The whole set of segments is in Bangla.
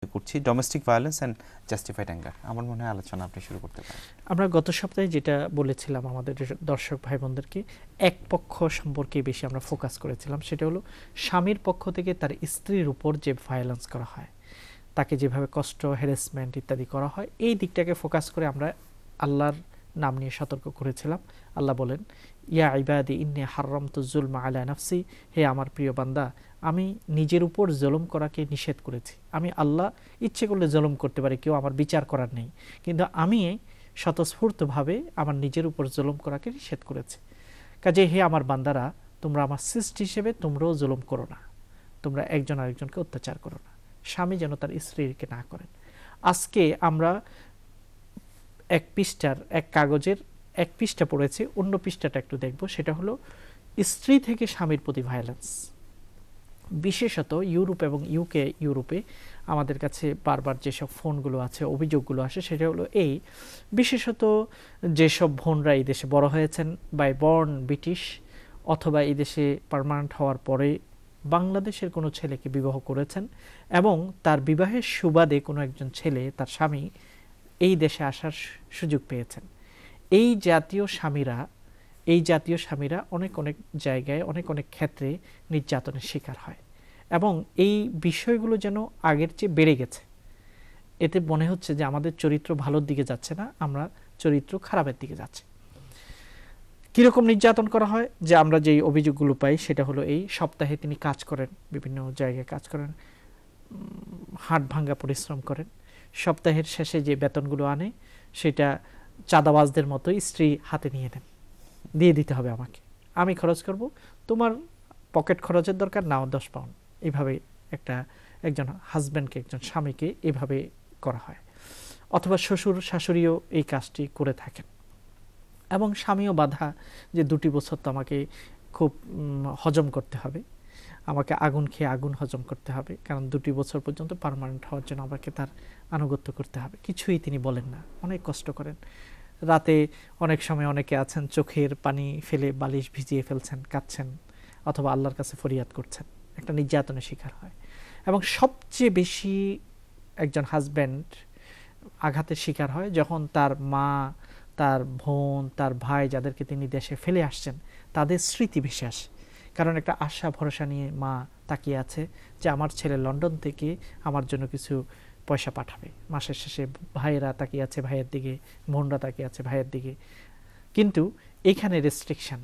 করছি domestic violence and justified anger. আমার মনে হয় আলোচনা আপনি শুরু করতে পারেন। আমরা গত সপ্তাহে যেটা বলেছিলাম আমাদের দর্শক ভাই বোনদেরকে, এক পক্ষ সম্পর্কে বেশি আমরা ফোকাস করেছিলাম। সেটা হলো স্বামীর পক্ষ থেকে তার স্ত্রীর উপর যে ভায়োলেন্স করা হয়, তাকে যেভাবে কষ্ট, হ্যারাসমেন্ট ইত্যাদি করা হয়, এই দিকটাকে ফোকাস করে আমরা আল্লাহর নাম নিয়ে সতর্ক করেছিলাম। আল্লাহ বলেন, ইয়া ইবাদি ইন্নী হাররামতু যুলমা আলা নাফসি, হে আমার প্রিয় বান্দা, আমি নিজের উপর জুলুম করাকে নিষেধ করেছি। আমি আল্লাহ ইচ্ছে করলে জুলুম করতে পারি, কেউ আমার বিচার করার নেই, কিন্তু আমি স্বতঃস্ফূর্তভাবে আমার নিজের উপর জুলুম করাকে নিষেধ করেছি। কাজে হে আমার বান্দারা, তোমরা আমার সৃষ্টি হিসেবে তোমরাও জুলুম করো না, তোমরা একজন আরেকজনকে অত্যাচার করো না। স্বামী যেন তার স্ত্রীকে না করেন। আজকে আমরা এক পৃষ্ঠার, এক কাগজের এক পৃষ্ঠা পড়েছি, অন্য পৃষ্ঠাটা একটু দেখব। সেটা হলো স্ত্রী থেকে স্বামীর প্রতি ভায়োলেন্স। বিশেষত ইউরোপ এবং ইউরোপে আমাদের কাছে বারবার যেসব ফোনগুলো আছে, অভিযোগগুলো আসে, সেটা হলো এই, বিশেষত যেসব বোনরা এই দেশে বড় হয়েছেন, বাই বর্ন ব্রিটিশ, অথবা এই দেশে পার্মানেন্ট হওয়ার পরে বাংলাদেশের কোনো ছেলেকে বিবাহ করেছেন এবং তার বিবাহের সুবাদে কোনো একজন ছেলে, তার স্বামী, এই দেশে আসার সুযোগ পেয়েছেন। এই জাতীয় স্বামীরা অনেক জায়গায়, অনেক ক্ষেত্রে নির্যাতনের শিকার হয় এবং এই বিষয়গুলো যেন আগের চেয়ে বেড়ে গেছে। এতে মনে হচ্ছে যে আমাদের চরিত্র ভালোর দিকে যাচ্ছে না, আমরা চরিত্র খারাপের দিকে যাচ্ছে। কীরকম নির্যাতন করা হয়, যে আমরা যেই অভিযোগগুলো পাই সেটা হলো এই, সপ্তাহে তিনি কাজ করেন, বিভিন্ন জায়গায় কাজ করেন, হাড় ভাঙ্গা পরিশ্রম করেন, সপ্তাহের শেষে যে বেতনগুলো আনে সেটা চাঁদাবাজদের মতো স্ত্রী হাতে নিয়ে নেন, দিয়ে দিতে হবে আমাকে, আমি খরচ করব, তোমার পকেট খরচের দরকার নাও 10 পাউন্ড। এইভাবে একজন হাজব্যান্ডকে, একজন স্বামীকে এভাবে করা হয়। অথবা শ্বশুর শাশুড়িও এই কাজটি করে থাকেন এবং স্বামীও বাধা যে 2 বছর তো আমাকে খুব হজম করতে হবে, আমাকে আগুন খেয়ে আগুন হজম করতে হবে, কারণ 2 বছর পর্যন্ত পার্মানেন্ট হওয়ার জন্য আমাকে তার আনুগত্য করতে হবে। কিছুই তিনি বলেন না, অনেক কষ্ট করেন। রাতে অনেক সময় অনেকে আছেন চোখের পানি ফেলে বালিশ ভিজিয়ে ফেলছেন, কাঁদছেন, অথবা আল্লাহর কাছে ফরিয়াদ করছেন, একটা নির্যাতনের শিকার হয়। এবং সবচেয়ে বেশি একজন হাজব্যান্ড আঘাতের শিকার হয় যখন তার মা, তার বোন, তার ভাই, যাদেরকে তিনি দেশে ফেলে আসছেন, তাদের স্মৃতি ভেসে আসে। কারণ একটা আশা ভরসা নিয়ে মা তাকিয়ে আছে যে আমার ছেলে লন্ডন থেকে আমার জন্য কিছু পয়সা পাঠাবে, মাসের শেষে ভাইয়েরা তাকিয়ে আছে ভাইয়ের দিকে, বোনরা তাকিয়ে আছে ভাইয়ের দিকে। কিন্তু এখানে রেস্ট্রিকশন,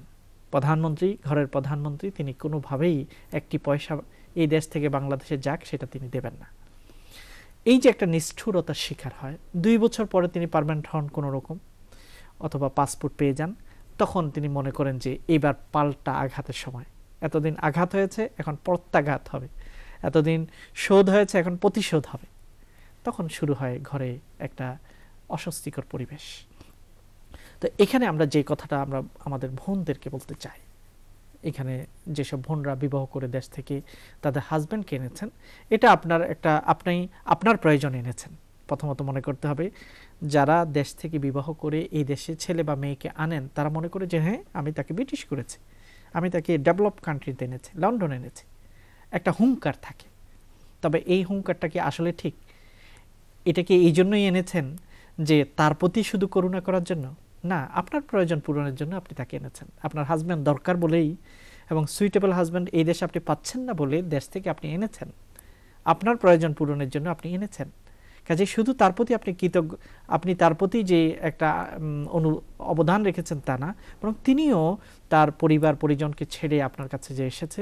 প্রধানমন্ত্রী, ঘরের প্রধানমন্ত্রী, তিনি কোনোভাবেই একটি পয়সা এই দেশ থেকে বাংলাদেশে যাক সেটা তিনি দেবেন না। এই যে একটা নিষ্ঠুরতার শিকার হয়, 2 বছর পরে তিনি পার্মানেন্ট হন কোনো রকম, অথবা পাসপোর্ট পেয়ে যান, তখন তিনি মনে করেন যে এবার পাল্টা আঘাতের সময়। এতদিন আঘাত হয়েছে, এখন প্রত্যাঘাত হবে, এতদিন শোধ হয়েছে, এখন প্রতিশোধ হবে। তখন শুরু হয় ঘরে একটা অস্বস্তিকর পরিবেশ। তো এখানে আমরা যে কথাটা আমরা আমাদের বোনদেরকে বলতে চাই, এখানে যেসব বোনরা বিবাহ করে দেশ থেকে তাদের হাজব্যান্ডকে এনেছেন, এটা আপনি আপনার প্রয়োজনে এনেছেন। প্রথমত মনে করতে হবে, যারা দেশ থেকে বিবাহ করে এই দেশে ছেলে বা মেয়েকে আনেন, তারা মনে করে যে হ্যাঁ, আমি তাকে ব্রিটিশ করেছি, আমি তাকে ডেভেলপ কান্ট্রিতে এনেছি, লন্ডন এনেছি, একটা হুঙ্কার থাকে। তবে এই হুঙ্কারটা কি আসলে ঠিক? এটাকে এই জন্যই এনেছেন যে তার প্রতি শুধু করুণা করার জন্য? না, আপনার প্রয়োজন পূরণের জন্য আপনি তাকে এনেছেন। আপনার হাজব্যান্ড দরকার বলেই এবং সুইটেবল হাজব্যান্ড এই দেশে আপনি পাচ্ছেন না বলে দেশ থেকে আপনি এনেছেন, আপনার প্রয়োজন পূরণের জন্য আপনি এনেছেন। কাজে শুধু তার প্রতি আপনি কৃতজ্ঞ, আপনি তার প্রতি যে একটা অবদান রেখেছেন তা না, বরং তিনিও তার পরিবার পরিজনকে ছেড়ে আপনার কাছে যে এসেছে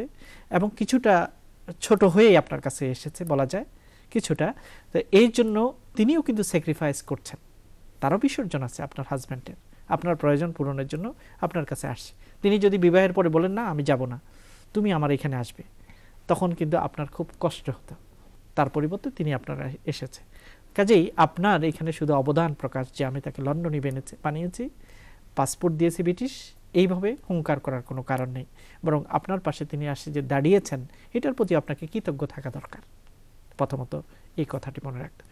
এবং কিছুটা ছোট হয়েই আপনার কাছে এসেছে বলা যায়, কিছুটা, তো এই জন্য তিনিও কিন্তু স্যাক্রিফাইস করছেন, তারও বিসর্জন আছে আপনার হাজব্যান্ডের, আপনার প্রয়োজন পূরণের জন্য আপনার কাছে আসছে। তিনি যদি বিবাহের পরে বলেন না আমি যাব না, তুমি আমার এখানে আসবে, তখন কিন্তু আপনার খুব কষ্ট হতো। তার পরিবর্তে তিনি আপনার এসেছে। কাজেই আপনার এখানে শুধু অবদান প্রকাশ যে আমি তাকে লন্ডনে বানিয়েছি, পাসপোর্ট দিয়েছি ব্রিটিশ, এইভাবে হুঙ্কার করার কোনো কারণ নেই, বরং আপনার পাশে তিনি আসে যে দাঁড়িয়েছেন, এটার প্রতি আপনাকে কৃতজ্ঞ থাকা দরকার। প্রথমত এই কথাটি মনে রাখতে।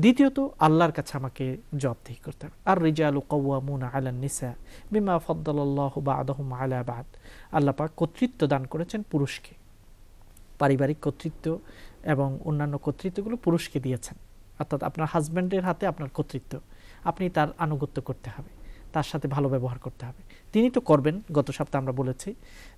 দ্বিতীয়ত, আল্লাহর কাছে আমাকে জবাবদিহি করতে হবে। আর রিজালু কাওয়ামুনা আলান নিসা বিমা ফাদ্দালাল্লাহু বা'দাহুম আলা বা'দ। আল্লাহ পাক কর্তৃত্ব দান করেছেন পুরুষকে, পারিবারিক কর্তৃত্ব এবং অন্যান্য কর্তৃত্বগুলো পুরুষকে দিয়েছেন। অর্থাৎ আপনার হাজব্যান্ডের হাতে আপনার কর্তৃত্ব, আপনি তার আনুগত্য করতে হবে, তার সাথে ভালো ব্যবহার করতে হবে। তিনি তো করবেন, গত সপ্তাহে আমরা বলেছি,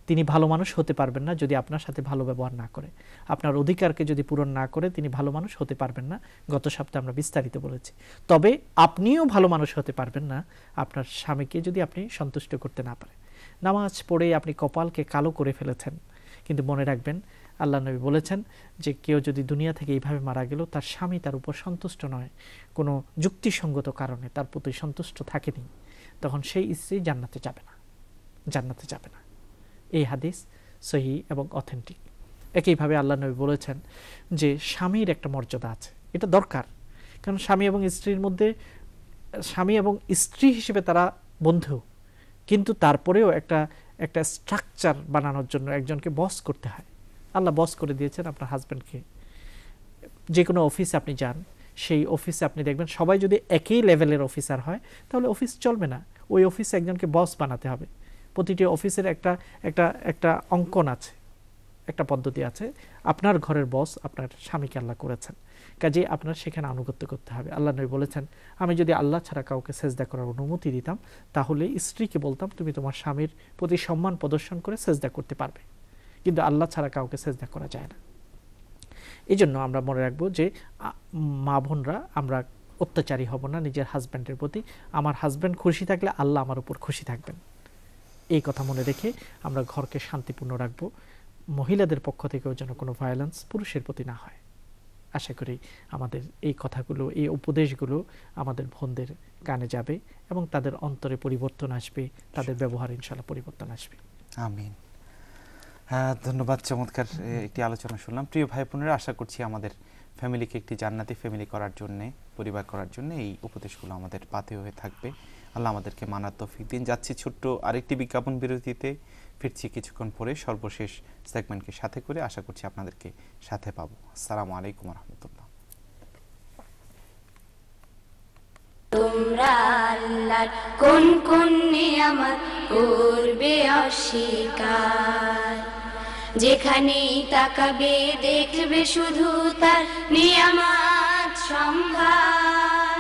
তিনি ভালো মানুষ হতে পারবেন না যদি আপনার সাথে ভালো ব্যবহার না করে, আপনার অধিকারকে যদি পূরণ না করে তিনি ভালো মানুষ হতে পারবেন না। গত সপ্তাহে আমরা বিস্তারিত বলেছি। তবে আপনিও ভালো মানুষ হতে পারবেন না আপনার স্বামীকে যদি আপনি সন্তুষ্ট করতে না পারেন। নামাজ পড়ে আপনি কপালকে কালো করে ফেলেছেন, কিন্তু মনে রাখবেন আল্লাহ নবী বলেছেন যে কেউ যদি দুনিয়া থেকে এইভাবে মারা গেল, তার স্বামী তার উপর সন্তুষ্ট নয়, কোনো যুক্তিসঙ্গত কারণে তার প্রতি সন্তুষ্ট থাকেনি, তখন সেই স্ত্রী জান্নাতে যাবে না, জান্নাতে যাবে না। এই হাদিস সহি এবং অথেন্টিক। একইভাবে আল্লাহ নবী বলেছেন যে স্বামীর একটা মর্যাদা আছে, এটা দরকার। কারণ স্বামী এবং স্ত্রীর মধ্যে, স্বামী এবং স্ত্রী হিসেবে তারা বন্ধু, কিন্তু তারপরেও একটা স্ট্রাকচার বানানোর জন্য একজনকে বস করতে হয়। আল্লাহ বস করে দিয়েছেন আপনার হাজব্যান্ডকে। যে কোনো অফিসে আপনি যান, সেই অফিসে আপনি দেখবেন সবাই যদি একই লেভেলের অফিসার হয় তাহলে অফিস চলবে না। ওই অফিসে একজনকে বস বানাতে হবে। প্রতিটি অফিসের একটা অঙ্কন আছে, একটা পদ্ধতি আছে। আপনার ঘরের বস আপনার স্বামীকে আল্লাহ করেছেন, কাজেই আপনার সেখানে আনুগত্য করতে হবে। আল্লাহ নবী বলেছেন, আমি যদি আল্লাহ ছাড়া কাউকে সেজদা করার অনুমতি দিতাম তাহলে স্ত্রীকে বলতাম তুমি তোমার স্বামীর প্রতি সম্মান প্রদর্শন করে সেজদা করতে পারবে, কিন্তু আল্লাহ ছাড়া কাউকে সেজদা করা যায় না। এই জন্য আমরা মনে রাখবো যে মা বোনরা আমরা অত্যাচারী হব না নিজের হাজব্যান্ডের প্রতি। আমার হাজব্যান্ড খুশি থাকলে আল্লাহ আমার উপর খুশি থাকবেন, এই কথা মনে রেখে আমরা ঘরকে শান্তিপূর্ণ রাখবো। মহিলাদের পক্ষ থেকেও যেন কোনো ভায়োলেন্স পুরুষের প্রতি না হয়। আশা করি আমাদের এই কথাগুলো, এই উপদেশগুলো আমাদের বোনদের কানে যাবে এবং তাদের অন্তরে পরিবর্তন আসবে, তাদের ব্যবহার ইনশাআল্লাহ পরিবর্তন আসবে। আমিন। হ্যাঁ, ধন্যবাদ। চমৎকার একটি আলোচনা শুনলাম। প্রিয় ভাই বোনেরা, আশা করছি আমাদের ফ্যামিলিকে একটি জান্নাতি ফ্যামিলি করার জন্য, পরিবার করার জন্য এই উপদেশগুলো আমাদের পাতে হয়ে থাকবে। আল্লাহ আমাদেরকে মানার তৌফিক দিন। যাচ্ছি ছোট্ট আরেকটি বিজ্ঞাপন বিরতিতে, ফিরছি কিছুক্ষণ পরে সর্বশেষ সেগমেন্টকে সাথে করে। আশা করছি আপনাদেরকে সাথে পাবো। আসসালামু আলাইকুম রহমতুল্লাহ। তোমরা আল্লাহর কোন কোন নিয়ামত করবে অস্বীকার, যেখানেই তাকাবে দেখবে শুধু তার নিয়ামত সম্ভার।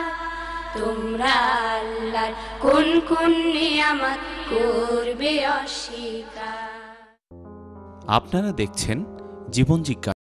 তোমরা আল্লাহর কোন কোন নিয়ামত করবে অস্বীকার। আপনারা দেখছেন জীবন জিজ্ঞাসা।